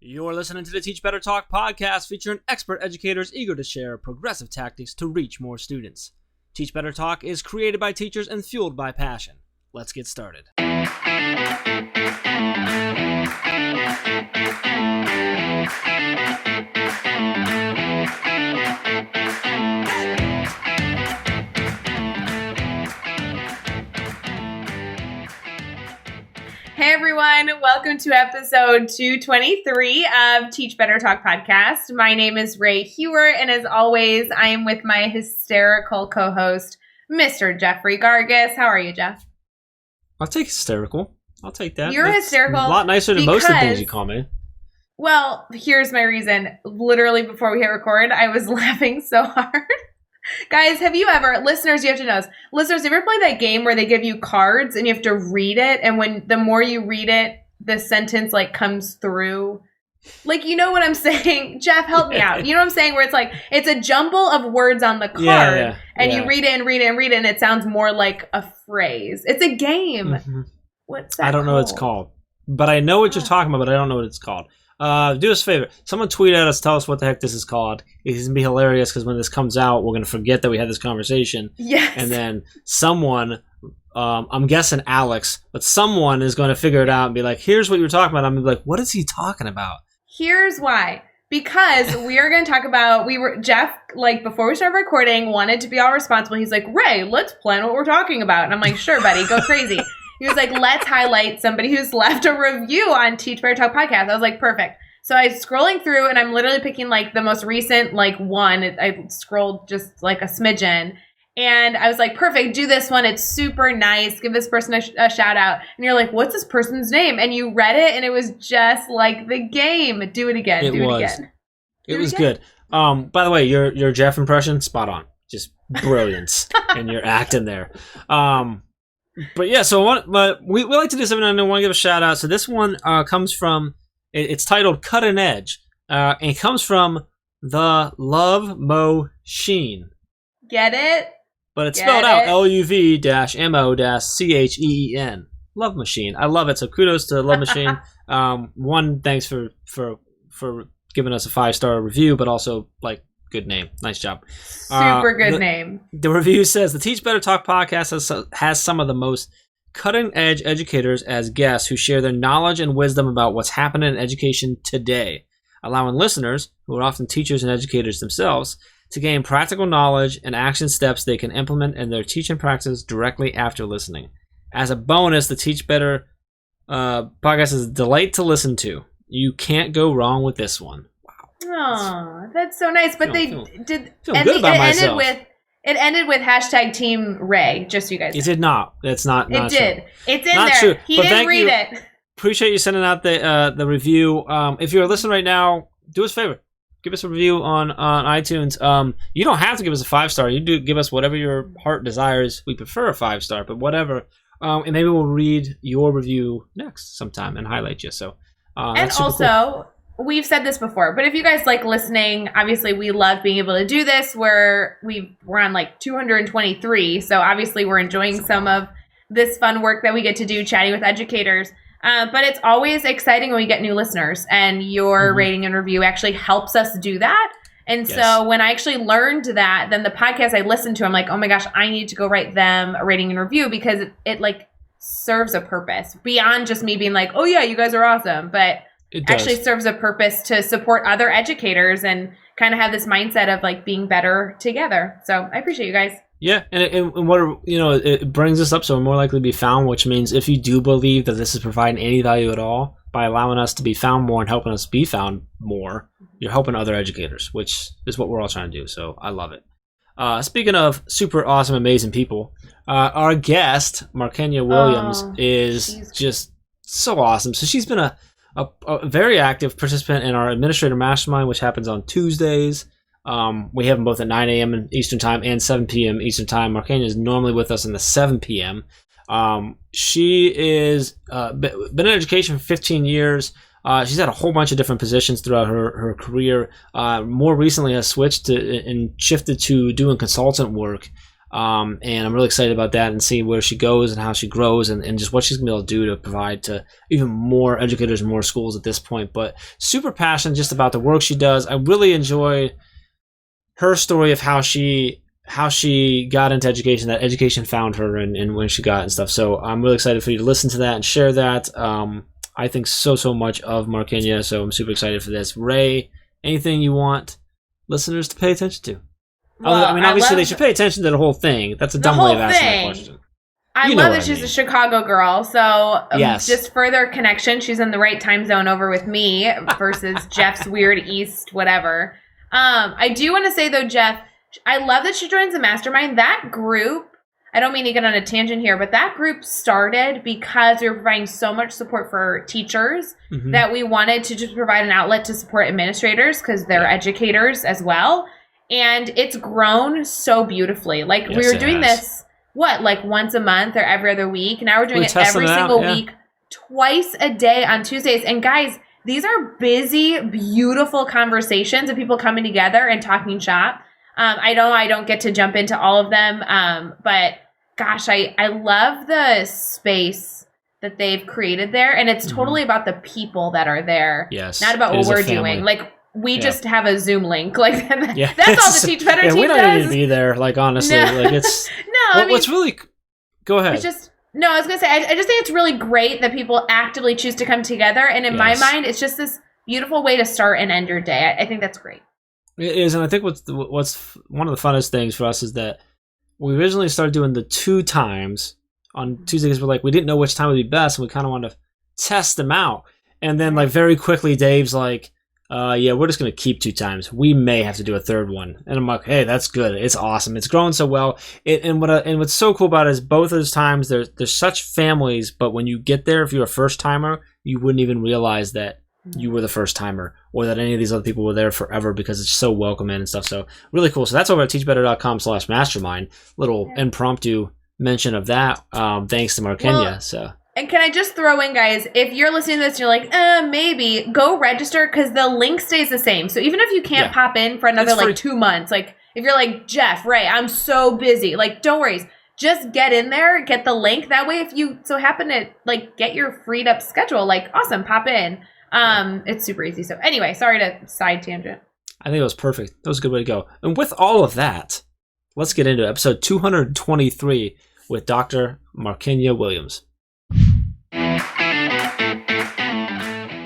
You're listening to the Teach Better Talk podcast featuring expert educators eager to share progressive tactics to reach more students. Teach Better Talk is created by teachers and fueled by passion. Let's get started. Hey everyone, welcome to episode 223 of Teach Better Talk podcast. My name is Ray Hewer, and as always, I am with my hysterical co-host, Mr. Jeffrey Gargis. How are you, Jeff? I'll take hysterical. I'll take that. You're hysterical. A lot nicer than most of the things you call me. Well, here's my reason. Literally before we hit record, I was laughing so hard. Guys, listeners, you have to know this. Listeners, have you ever played that game where they give you cards and you have to read it? And the more you read it, the sentence comes through. You know what I'm saying? Jeff, help me out. You know what I'm saying? Where it's a jumble of words on the card and you read it and read it and read it and it sounds more like a phrase. It's a game. Mm-hmm. What's that I don't know what it's called. But I know what you're talking about, but I don't know what it's called. Do us a favor. Someone tweet at us. Tell us what the heck this is called. It's going to be hilarious because when this comes out, we're going to forget that we had this conversation. Yes. And then someone, I'm guessing Alex, but someone is going to figure it out and be like, here's what you're talking about. I'm going to be like, what is he talking about? Here's why. Because we are going to talk about, Jeff, before we started recording, wanted to be all responsible. He's like, Ray, let's plan what we're talking about. And I'm like, sure, buddy, go crazy. He was like, let's highlight somebody who's left a review on Teach Better Talk podcast. I was like, perfect. So I was scrolling through and I'm literally picking the most recent one. I scrolled just a smidgen. And I was like, perfect, do this one. It's super nice. Give this person a shout out. And you're like, what's this person's name? And you read it and it was just like the game. Do it again. It was good. By the way, your Jeff impression, spot on. Just brilliance. And you're acting there. But yeah, so we like to do something, and I want to give a shout out. So this one comes from, it's titled Cutting Edge, and it comes from the Love Machine. Get it? But it's spelled out LUV-MO-CHEEN. Love Machine. I love it. So kudos to Love Machine. Thanks for giving us a 5-star review, but also good name. Nice job. Super good name. The review says, the Teach Better Talk podcast has some of the most cutting-edge educators as guests who share their knowledge and wisdom about what's happening in education today, allowing listeners, who are often teachers and educators themselves, to gain practical knowledge and action steps they can implement in their teaching practice directly after listening. As a bonus, the Teach Better podcast is a delight to listen to. You can't go wrong with this one. Oh, that's so nice. But It ended with hashtag Team Ray, just so you guys know. It did not. It's not It true. did. It's in not there. True. He but didn't read it. Appreciate you sending out the review. If you're listening right now, do us a favor. Give us a review on iTunes. You don't have to give us a 5-star. You do give us whatever your heart desires. We prefer a 5-star, but whatever. And maybe we'll read your review next sometime and highlight you. So, and also, cool. We've said this before, but if you guys like listening, obviously we love being able to do this. We're on 223, so obviously we're enjoying some of this fun work that we get to do, chatting with educators. But it's always exciting when we get new listeners, and your rating and review actually helps us do that. And so when I actually learned that, then the podcast I listened to, I'm like, oh my gosh, I need to go write them a rating and review because it serves a purpose beyond just me being like, oh yeah, you guys are awesome, but it actually serves a purpose to support other educators and kind of have this mindset of being better together. So I appreciate you guys. Yeah, and what it brings us up, so we're more likely to be found, which means if you do believe that this is providing any value at all by allowing us to be found more and helping us be found more, you're helping other educators, which is what we're all trying to do. So I love it. Speaking of super awesome, amazing people, our guest Markenya Williams is just so awesome. So she's been a very active participant in our administrator mastermind, which happens on Tuesdays. We have them both at 9 a.m. Eastern time and 7 p.m. Eastern time. Markenya is normally with us in the 7 p.m. She is been in education for 15 years. She's had a whole bunch of different positions throughout her career. More recently has switched and shifted to doing consultant work. And I'm really excited about that and seeing where she goes and how she grows and just what she's going to be able to do to provide to even more educators and more schools at this point. But super passionate just about the work she does. I really enjoy her story of how she got into education, that education found her and when she got and stuff. So I'm really excited for you to listen to that and share that. I think so much of Markenya, so I'm super excited for this. Ray, anything you want listeners to pay attention to? Well, I mean, obviously they should pay attention to the whole thing. That's a dumb way of asking that question. I love that she's a Chicago girl, so yes. Just further connection. She's in the right time zone over with me versus Jeff's weird East whatever. I do want to say, though, Jeff, I love that she joins the mastermind. That group, I don't mean to get on a tangent here, but that group started because we were providing so much support for teachers that we wanted to just provide an outlet to support administrators because they're educators as well. And it's grown so beautifully. Like, we were doing this, like once a month or every other week? Now we're doing it every single week, twice a day on Tuesdays. And guys, these are busy, beautiful conversations of people coming together and talking shop. I know I don't get to jump into all of them, but gosh, I love the space that they've created there. And it's totally about the people that are there. Yes. Not about what we're doing. Like, we just have a Zoom link. Like, that's all the Teach Better team does. We don't need to be there, like, honestly. No. Like, it's... No, I mean, what's really... Go ahead. It's just... No, I was going to say, I just think it's really great that people actively choose to come together. And in my mind, it's just this beautiful way to start and end your day. I think that's great. It is, and I think what's one of the funnest things for us is that we originally started doing the 2 times on Tuesdays. We're like, we didn't know which time would be best, and we kind of wanted to test them out. And then, like, very quickly, Dave's like, we're just going to keep 2 times. We may have to do a 3rd one. And I'm like, hey, that's good. It's awesome. It's growing so well. And what's so cool about it is both of those times, there's such families, but when you get there, if you're a first timer, you wouldn't even realize that you were the first timer or that any of these other people were there forever because it's so welcoming and stuff. So really cool. So that's over at teachbetter.com/mastermind. Little impromptu mention of that. Thanks to Markenya. And can I just throw in, guys, if you're listening to this and you're like, maybe, go register because the link stays the same. So even if you can't pop in for another, like, 2 months, like, if you're like, Jeff, Ray, I'm so busy, like, don't worry. Just get in there, get the link. That way, if you so happen to, like, get your freed up schedule, like, awesome, pop in. It's super easy. So anyway, sorry to side tangent. I think it was perfect. That was a good way to go. And with all of that, let's get into episode 223 with Dr. Markenya Williams.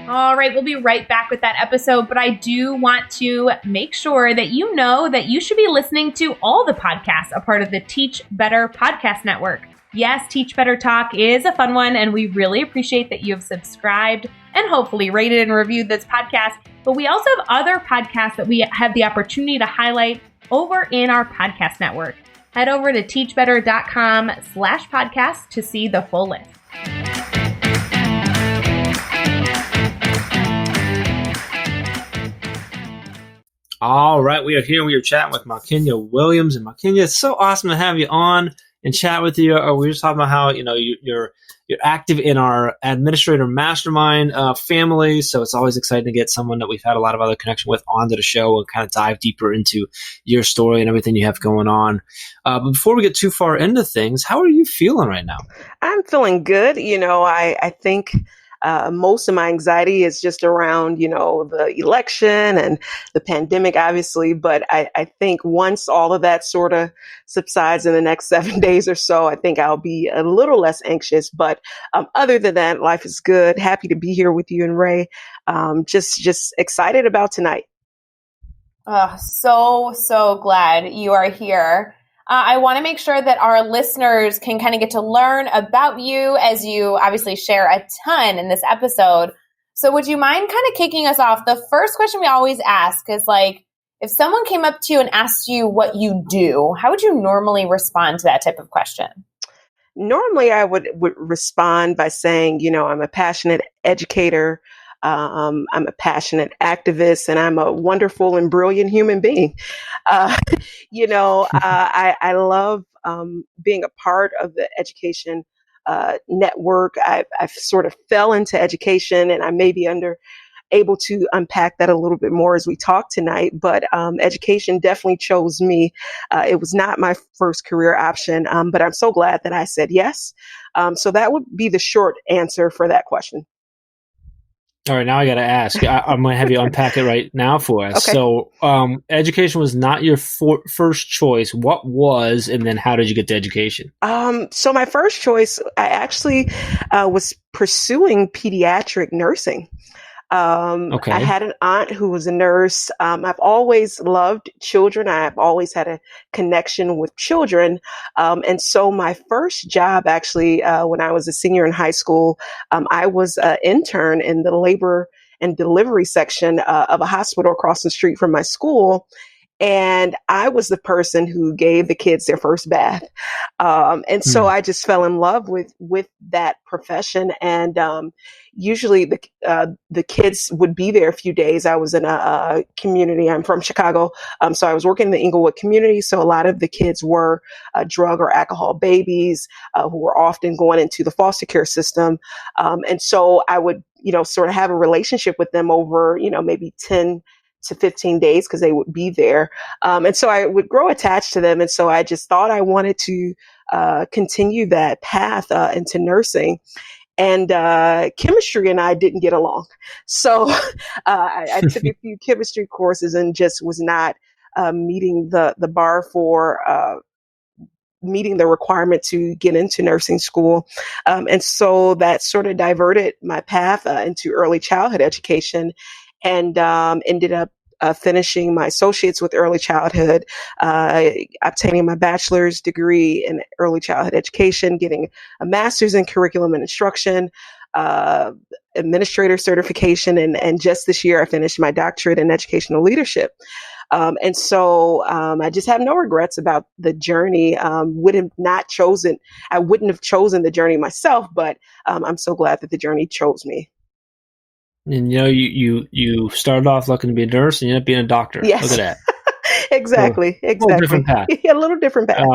All right, we'll be right back with that episode, but I do want to make sure that you know that you should be listening to all the podcasts, a part of the Teach Better Podcast Network. Yes, Teach Better Talk is a fun one, and we really appreciate that you have subscribed and hopefully rated and reviewed this podcast. But we also have other podcasts that we have the opportunity to highlight over in our podcast network. Head over to teachbetter.com/podcast to see the full list. All right, we are here. We are chatting with Markenya Williams. And Markenya, it's so awesome to have you on and chat with you. We were just talking about how you're active in our administrator mastermind family. So it's always exciting to get someone that we've had a lot of other connection with onto the show and kind of dive deeper into your story and everything you have going on. But before we get too far into things, how are you feeling right now? I'm feeling good. I think most of my anxiety is just around, the election and the pandemic, obviously. But I think once all of that sort of subsides in the next 7 days or so, I think I'll be a little less anxious. But other than that, life is good. Happy to be here with you and Ray. Just excited about tonight. So glad you are here. I want to make sure that our listeners can kind of get to learn about you as you obviously share a ton in this episode. So would you mind kind of kicking us off? The first question we always ask is like, if someone came up to you and asked you what you do, how would you normally respond to that type of question? Normally, I would respond by saying, I'm a passionate educator. I'm a passionate activist, and I'm a wonderful and brilliant human being. I love being a part of the education network. I've sort of fell into education, and I may be under able to unpack that a little bit more as we talk tonight. But education definitely chose me. It was not my first career option, but I'm so glad that I said yes. So that would be the short answer for that question. All right, now I got to ask. I'm going to have you unpack it right now for us. Okay. So, education was not your first choice. What was, and then how did you get to education? So my first choice, I actually was pursuing pediatric nursing. Okay. I had an aunt who was a nurse. I've always loved children. I've always had a connection with children. And so my first job, actually, when I was a senior in high school, I was an intern in the labor and delivery section of a hospital across the street from my school. And I was the person who gave the kids their first bath. And so I just fell in love with that profession. And usually the kids would be there a few days. I was in a community. I'm from Chicago. So I was working in the Inglewood community. So a lot of the kids were drug or alcohol babies who were often going into the foster care system. And so I would, sort of have a relationship with them over, maybe 10 to 15 days because they would be there. And so I would grow attached to them. And so I just thought I wanted to continue that path into nursing. And chemistry and I didn't get along. So I took a few chemistry courses and just was not meeting the bar for meeting the requirement to get into nursing school. And so that sort of diverted my path into early childhood education, and ended up finishing my associates with early childhood, obtaining my bachelor's degree in early childhood education, getting a master's in curriculum and instruction, administrator certification, and just this year I finished my doctorate in educational leadership. And so I just have no regrets about the journey. I wouldn't have chosen the journey myself, but I'm so glad that the journey chose me. And you started off looking to be a nurse and you ended up being a doctor. Yes. Look at that. Exactly. A little different path. Yeah, a little different path.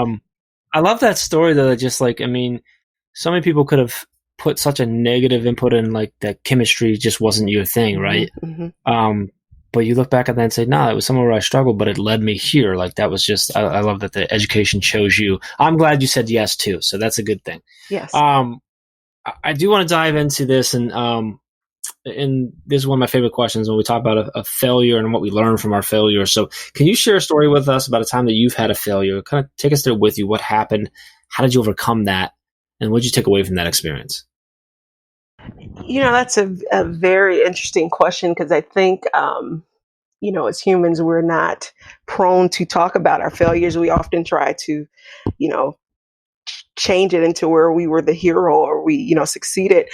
I love that story though. Just like, so many people could have put such a negative input in, like that chemistry just wasn't your thing, right? Mm-hmm. But you look back at that and say, no, it was somewhere where I struggled, but it led me here. Like that was just, I love that the education chose you. I'm glad you said yes too. So that's a good thing. Yes. I do want to dive into this, and this is one of my favorite questions when we talk about a failure and what we learn from our failure. So can you share a story with us about a time that you've had a failure? Kind of take us there with you. What happened? How did you overcome that? And what did you take away from that experience? That's a very interesting question, because I think, as humans, we're not prone to talk about our failures. We often try to, change it into where we were the hero or we, succeeded.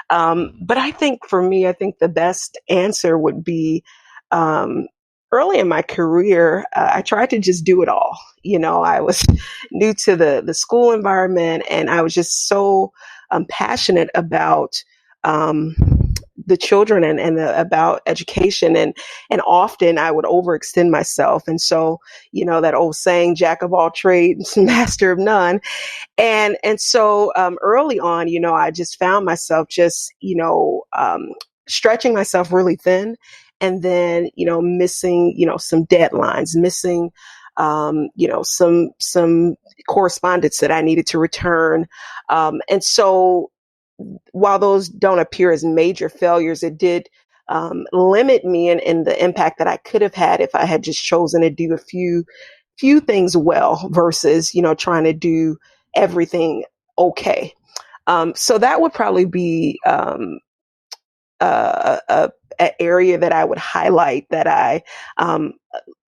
But I think for me, the best answer would be, early in my career, I tried to just do it all. I was new to the school environment, and I was just so passionate about the children and about education, and often I would overextend myself. And so, that old saying, jack of all trades, master of none. And so early on, I just found myself just, stretching myself really thin, and then, missing, some deadlines, missing, some correspondence that I needed to return. And so while those don't appear as major failures, it did limit me in the impact that I could have had if I had just chosen to do a few things well versus, trying to do everything okay. So that would probably be an area that I would highlight, that I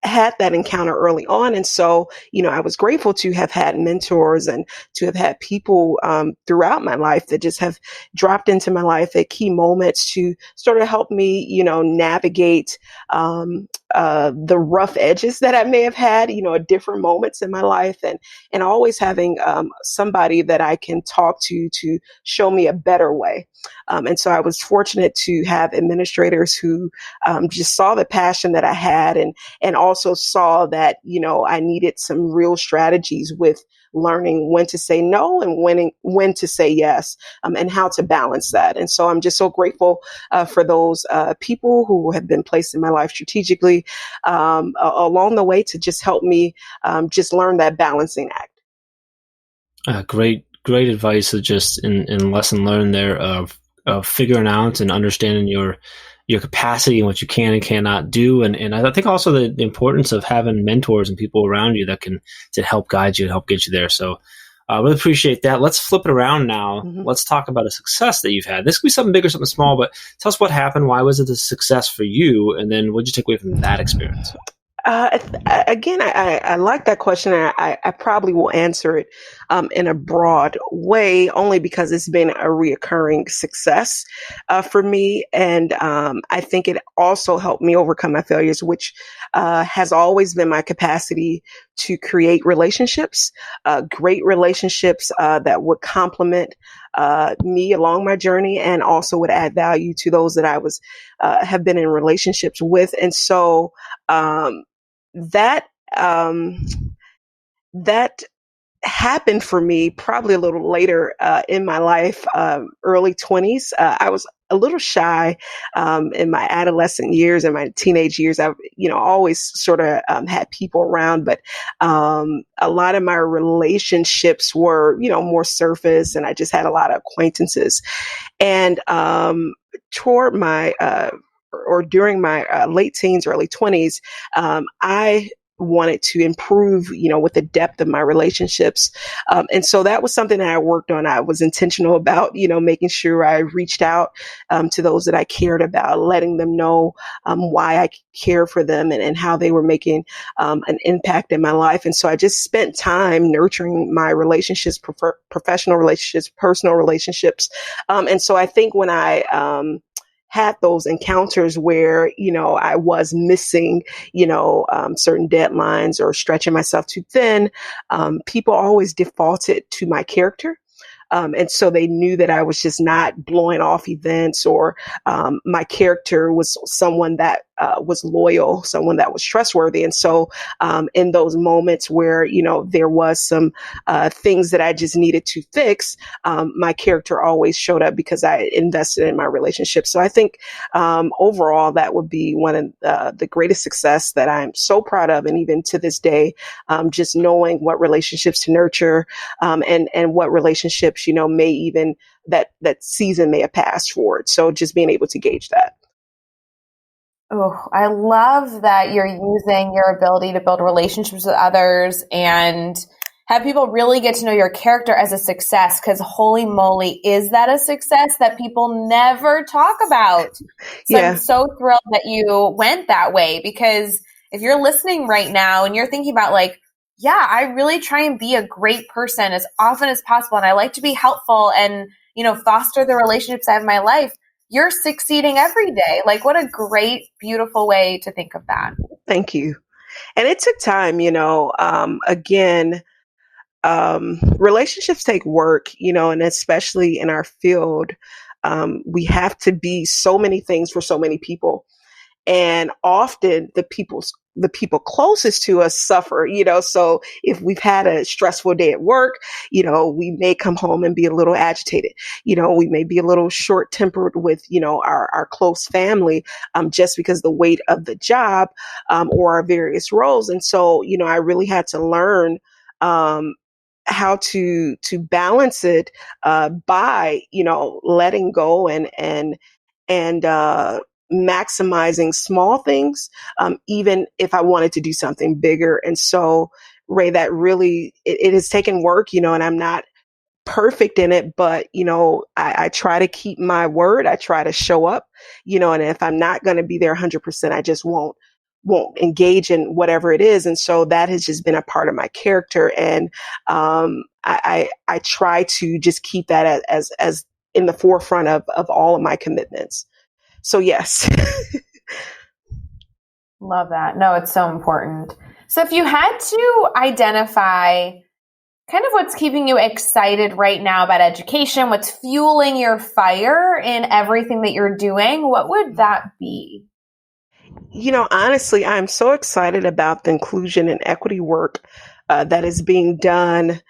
had that encounter early on. And so, I was grateful to have had mentors and to have had people throughout my life that just have dropped into my life at key moments to sort of help me, navigate the rough edges that I may have had, at different moments in my life, and always having somebody that I can talk to show me a better way. And so I was fortunate to have administrators who just saw the passion that I had, and also saw that, I needed some real strategies with learning when to say no and when to say yes, and how to balance that. And so I'm just so grateful for those people who have been placed in my life strategically along the way to just help me just learn that balancing act. Great advice. Just in lesson learned there of figuring out and understanding your capacity and what you can and cannot do. And I think also the importance of having mentors and people around you that can to help guide you and help get you there. So I really appreciate that. Let's flip it around now. Mm-hmm. Let's talk about a success that you've had. This could be something big or something small, but tell us what happened. Why was it a success for you? And then what did you take away from that experience? Again, I like that question. And I probably will answer it in a broad way, only because it's been a reoccurring success for me. And I think it also helped me overcome my failures, which has always been my capacity to create relationships, great relationships that would complement me along my journey and also would add value to those that I was have been in relationships with. And so that happened for me probably a little later in my life, early 20s. I was a little shy in my adolescent years and my teenage years. I, always sort of had people around, but a lot of my relationships were, more surface, and I just had a lot of acquaintances. And toward my or during my late teens, early 20s, I wanted to improve, with the depth of my relationships. And so that was something that I worked on. I was intentional about, making sure I reached out to those that I cared about, letting them know why I care for them and how they were making an impact in my life. And so I just spent time nurturing my relationships, professional relationships, personal relationships. And so I think when I had those encounters where, I was missing, certain deadlines or stretching myself too thin, people always defaulted to my character. And so they knew that I was just not blowing off events, or my character was someone that was loyal, someone that was trustworthy. And so in those moments where, there was some things that I just needed to fix, my character always showed up because I invested in my relationship. So I think overall, that would be one of the greatest success that I'm so proud of. And even to this day, just knowing what relationships to nurture and what relationships, may even that season may have passed forward. So just being able to gauge that. Oh, I love that you're using your ability to build relationships with others and have people really get to know your character as a success, because holy moly, is that a success that people never talk about? So yeah. I'm so thrilled that you went that way, because if you're listening right now and you're thinking about yeah, I really try and be a great person as often as possible, and I like to be helpful and, foster the relationships I have in my life, you're succeeding every day. What a great, beautiful way to think of that. Thank you. And it took time, again, relationships take work, and especially in our field, we have to be so many things for so many people. And often the people closest to us suffer, so if we've had a stressful day at work, we may come home and be a little agitated. We may be a little short tempered with, our close family, just because the weight of the job, or our various roles. And so, I really had to learn, how to balance it, by, letting go and maximizing small things, even if I wanted to do something bigger. And so, Ray, that really, it has taken work, and I'm not perfect in it, but, I try to keep my word. I try to show up, and if I'm not going to be there 100%, I just won't engage in whatever it is. And so that has just been a part of my character. And I try to just keep that as in the forefront of all of my commitments. So yes. Love that. No, it's so important. So if you had to identify kind of what's keeping you excited right now about education, what's fueling your fire in everything that you're doing, what would that be? Honestly, I'm so excited about the inclusion and equity work that is being done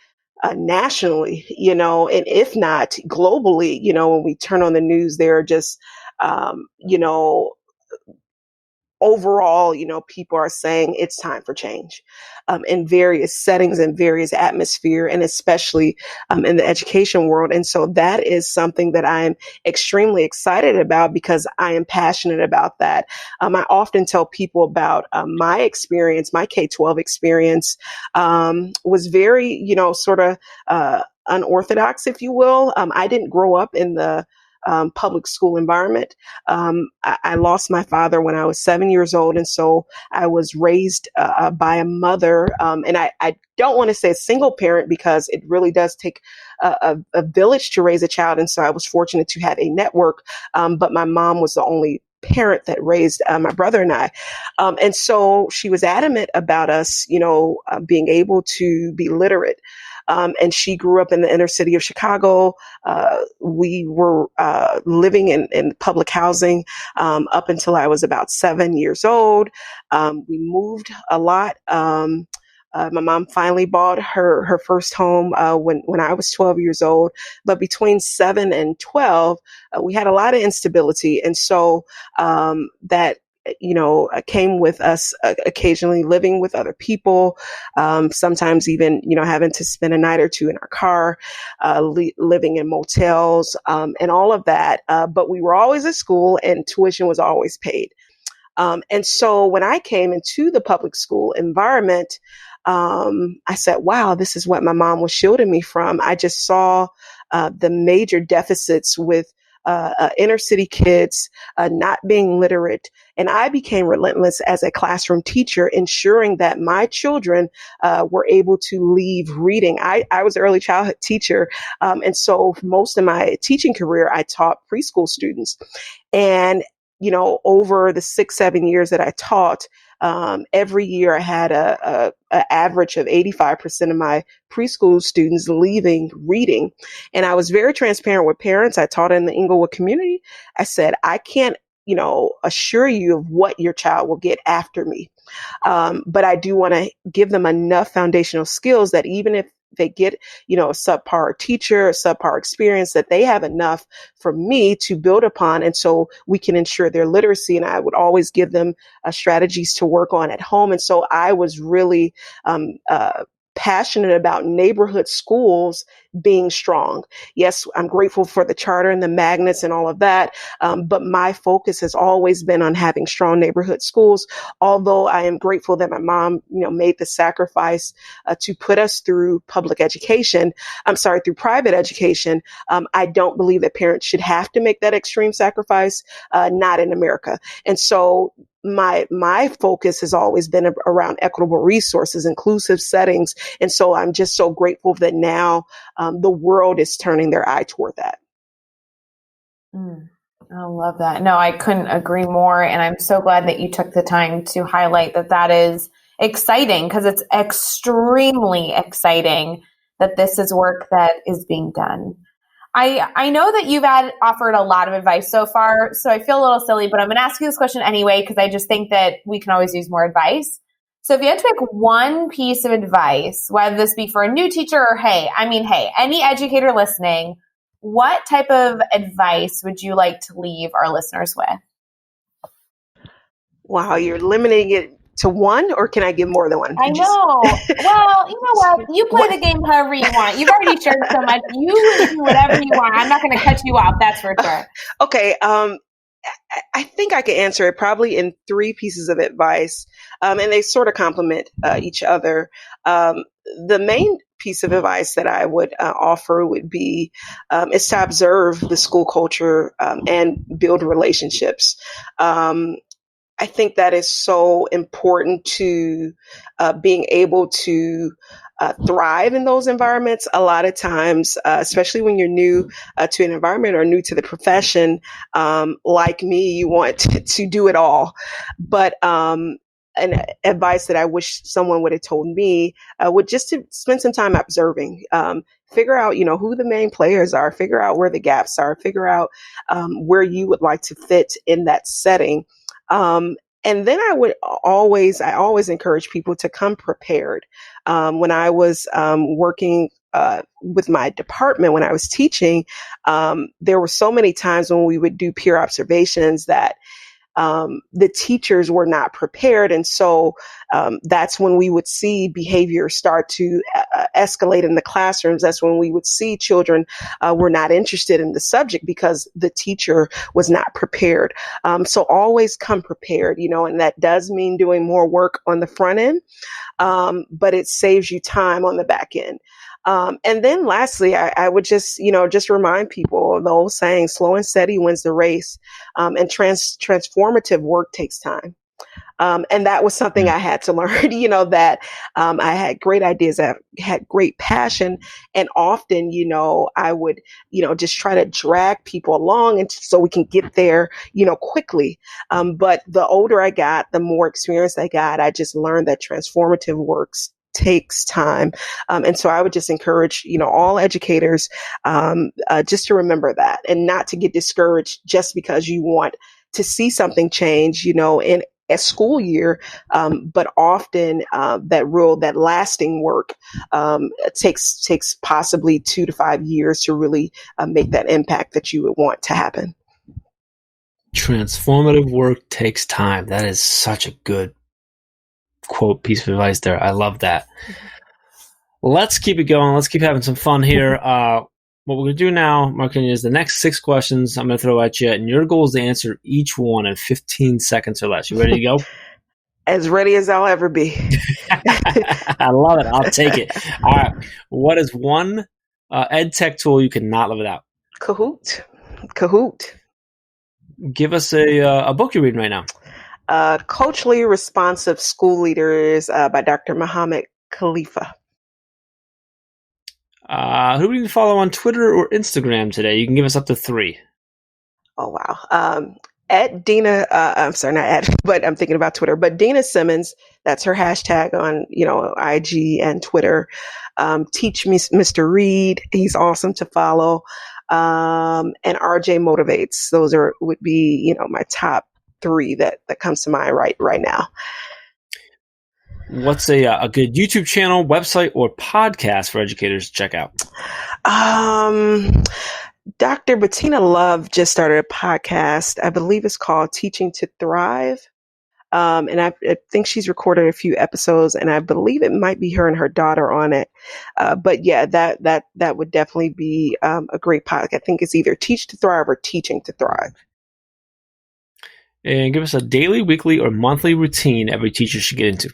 nationally, and if not globally, when we turn on the news, there are just, you know, overall, people are saying it's time for change in various settings and various atmosphere, and especially in the education world. And so that is something that I am extremely excited about because I am passionate about that. I often tell people about my experience, my K-12 experience was very, sort of unorthodox, if you will. I didn't grow up in the public school environment. I lost my father when I was 7 years old. And so I was raised by a mother. And I don't want to say a single parent because it really does take a village to raise a child. And so I was fortunate to have a network. But my mom was the only parent that raised my brother and I. And so she was adamant about us, being able to be literate. And she grew up in the inner city of Chicago. We were living in public housing up until I was about 7 years old. We moved a lot. My mom finally bought her first home when I was 12 years old. But between 7 and 12, we had a lot of instability. And so that came with us occasionally living with other people, sometimes even, having to spend a night or two in our car, living in motels, and all of that. But we were always at school and tuition was always paid. And so when I came into the public school environment, I said, wow, this is what my mom was shielding me from. I just saw the major deficits with inner city kids not being literate. And I became relentless as a classroom teacher, ensuring that my children were able to leave reading. I was an early childhood teacher. And so for most of my teaching career, I taught preschool students. And, over the 6-7 years that I taught, every year I had a average of 85% of my preschool students leaving reading. And I was very transparent with parents. I taught in the Inglewood community. I said, I can't, assure you of what your child will get after me. But I do want to give them enough foundational skills that even if they get, a subpar teacher, a subpar experience, that they have enough from me to build upon. And so we can ensure their literacy. And I would always give them strategies to work on at home. And so I was really passionate about neighborhood schools being strong. Yes, I'm grateful for the charter and the magnets and all of that. But my focus has always been on having strong neighborhood schools. Although I am grateful that my mom, made the sacrifice to put us through public education. Through private education. I don't believe that parents should have to make that extreme sacrifice, not in America. And so my focus has always been around equitable resources, inclusive settings. And so I'm just so grateful that now the world is turning their eye toward that. I love that. No, I couldn't agree more. And I'm so glad that you took the time to highlight that is exciting, because it's extremely exciting that this is work that is being done. I know that you've offered a lot of advice so far, so I feel a little silly, but I'm going to ask you this question anyway, because I just think that we can always use more advice. So if you had to pick one piece of advice, whether this be for a new teacher or any educator listening, what type of advice would you like to leave our listeners with? Wow, you're limiting it to one, or can I give more than one? I know. Well, you know what? You play the game however you want. You've already shared so much. You do whatever you want. I'm not going to cut you off. That's for sure. Okay. I think I could answer it probably in 3 pieces of advice, and they sort of complement each other. The main piece of advice that I would offer would be is to observe the school culture and build relationships. I think that is so important to being able to thrive in those environments. A lot of times, especially when you're new to an environment or new to the profession, like me, you want to do it all. But an advice that I wish someone would have told me would just to spend some time observing. Figure out, who the main players are, figure out where the gaps are, figure out where you would like to fit in that setting. And then I always encourage people to come prepared. When I was working with my department, when I was teaching, there were so many times when we would do peer observations that the teachers were not prepared. And so that's when we would see behavior start to escalate in the classrooms. That's when we would see children were not interested in the subject because the teacher was not prepared. So always come prepared, and that does mean doing more work on the front end, but it saves you time on the back end. And then lastly, I would just remind people of the old saying, slow and steady wins the race. And transformative work takes time. And that was something I had to learn, that I had great ideas, I had great passion. And often, I would, just try to drag people along and so we can get there, quickly. But the older I got, the more experience I got, I just learned that transformative works takes time. And so I would just encourage, all educators, just to remember that and not to get discouraged just because you want to see something change, in a school year. But often, that lasting work, takes possibly 2 to 5 years to really make that impact that you would want to happen. Transformative work takes time. That is such a good quote, piece of advice there. I love that. Let's keep it going. Let's keep having some fun here. What we're going to do now, Markenya, is the next 6 questions I'm going to throw at you, and your goal is to answer each one in 15 seconds or less. You ready to go? As ready as I'll ever be. I love it. I'll take it. All right. What is one EdTech tool you cannot live without? Kahoot. Give us a book you're reading right now. Culturally Responsive School Leaders by Dr. Muhammad Khalifa. Who do you follow on Twitter or Instagram today? You can give us up to 3. Oh, wow. At Dina, I'm sorry, not at, but I'm thinking about Twitter, but Dina Simmons, that's her hashtag on, IG and Twitter. Teach Me Mr. Reed. He's awesome to follow. And RJ Motivates. Those would be, my top 3 that comes to mind right now. What's a good YouTube channel, website, or podcast for educators to check out? Dr. Bettina Love just started a podcast. I believe it's called Teaching to Thrive. And I think she's recorded a few episodes, and I believe it might be her and her daughter on it. But yeah, that would definitely be a great podcast. I think it's either Teach to Thrive or Teaching to Thrive. And give us a daily, weekly, or monthly routine every teacher should get into.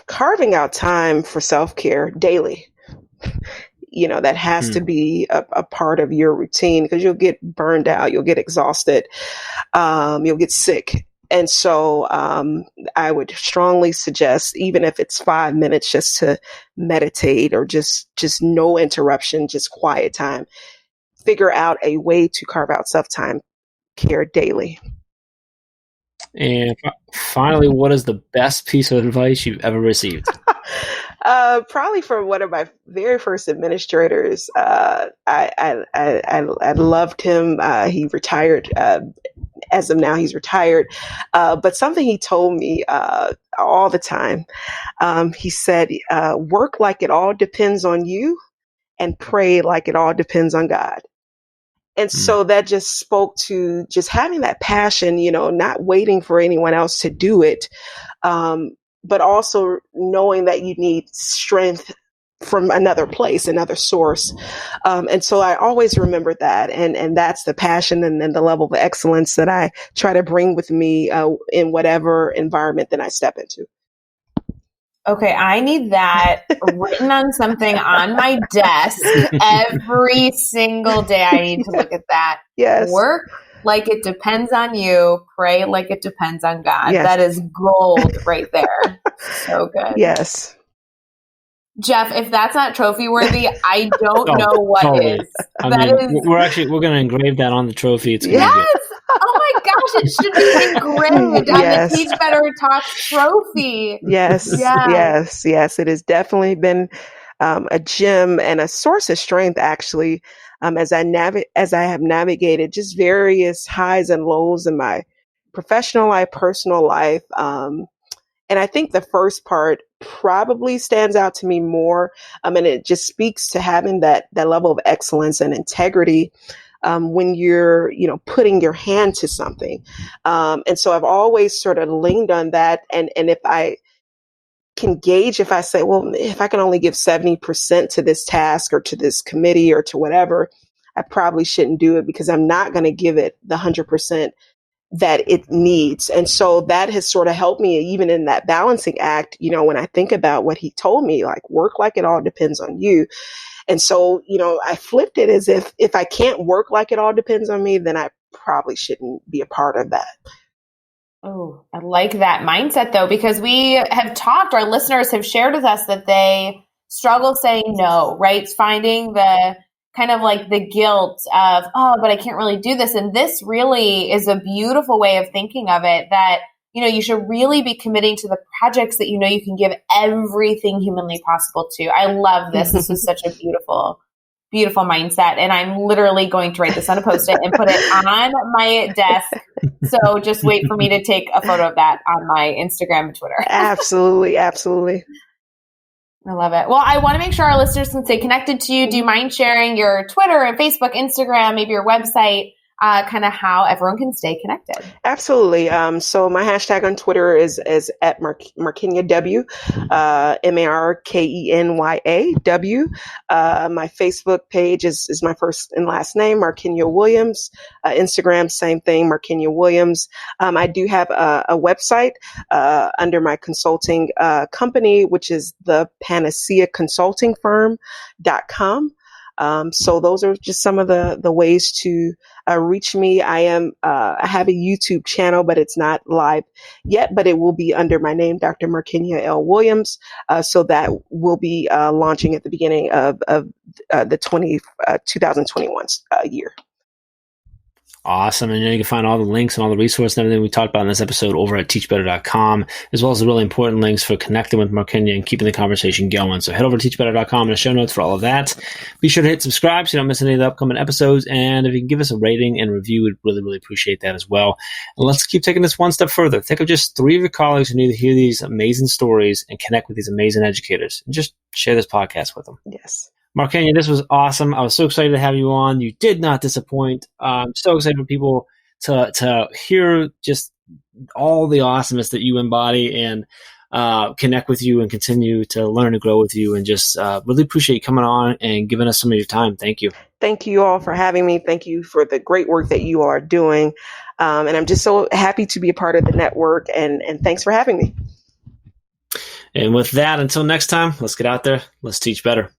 Carving out time for self-care daily. That has to be a part of your routine, because you'll get burned out, you'll get exhausted, you'll get sick. And so I would strongly suggest, even if it's 5 minutes, just to meditate, or just no interruption, just quiet time. Figure out a way to carve out self-time care daily. And finally, what is the best piece of advice you've ever received? Probably from one of my very first administrators. I loved him. He retired. As of now, he's retired. But something he told me all the time, he said, work like it all depends on you, and pray like it all depends on God. And so that just spoke to just having that passion, not waiting for anyone else to do it, but also knowing that you need strength from another place, another source. And so I always remember that. And that's the passion and the level of excellence that I try to bring with me in whatever environment that I step into. Okay, I need that written on something on my desk every single day. I need to look at that. Yes. Work like it depends on you. Pray like it depends on God. Yes. That is gold right there. So good. Yes. Jeff, if that's not trophy worthy, I don't know what is. We're going to engrave that on the trophy. It's yes. Oh my gosh, it should be engraved on the Teach Better Talk trophy. Yes. It has definitely been a gem and a source of strength, actually, as I have navigated just various highs and lows in my professional life, personal life. And I think the first part probably stands out to me more. And it just speaks to having that level of excellence and integrity when you're, putting your hand to something. And so I've always sort of leaned on that. And if I can gauge, if I say, well, if I can only give 70% to this task or to this committee or to whatever, I probably shouldn't do it because I'm not going to give it the 100% that it needs. And so that has sort of helped me even in that balancing act, when I think about what he told me, like work like it all depends on you. And so, I flipped it as if I can't work like it all depends on me, then I probably shouldn't be a part of that. Oh, I like that mindset though, because we have talked, our listeners have shared with us that they struggle saying no, right? It's finding the kind of like the guilt of, oh, but I can't really do this. And this really is a beautiful way of thinking of it, that, you should really be committing to the projects that you can give everything humanly possible to. I love this. This is such a beautiful, beautiful mindset. And I'm literally going to write this on a Post-it and put it on my desk. So just wait for me to take a photo of that on my Instagram and Twitter. Absolutely. Absolutely. I love it. Well, I want to make sure our listeners can stay connected to you. Do you mind sharing your Twitter and Facebook, Instagram, maybe your website, kind of how everyone can stay connected? Absolutely. So my hashtag on Twitter is at Markenya W, Markenya W. My Facebook page is my first and last name, Markenya Williams. Instagram, same thing, Markenya Williams. I do have a website under my consulting company, which is the Panacea Consulting Firm.com. So those are just some of the ways to reach me. I have a YouTube channel, but it's not live yet, but it will be under my name, Dr. Markenya L. Williams. So that will be launching at the beginning of the 2021 year. Awesome. And you can find all the links and all the resources and everything we talked about in this episode over at teachbetter.com, as well as the really important links for connecting with Markenya and keeping the conversation going. So head over to teachbetter.com and the show notes for all of that. Be sure to hit subscribe so you don't miss any of the upcoming episodes. And if you can give us a rating and review, we'd really, really appreciate that as well. And let's keep taking this one step further. Think of just 3 of your colleagues who need to hear these amazing stories and connect with these amazing educators. And just share this podcast with them. Yes. Markenya, this was awesome. I was so excited to have you on. You did not disappoint. I'm so excited for people to hear just all the awesomeness that you embody and connect with you and continue to learn and grow with you. And just really appreciate you coming on and giving us some of your time. Thank you. Thank you all for having me. Thank you for the great work that you are doing. And I'm just so happy to be a part of the network. And thanks for having me. And with that, until next time, let's get out there. Let's teach better.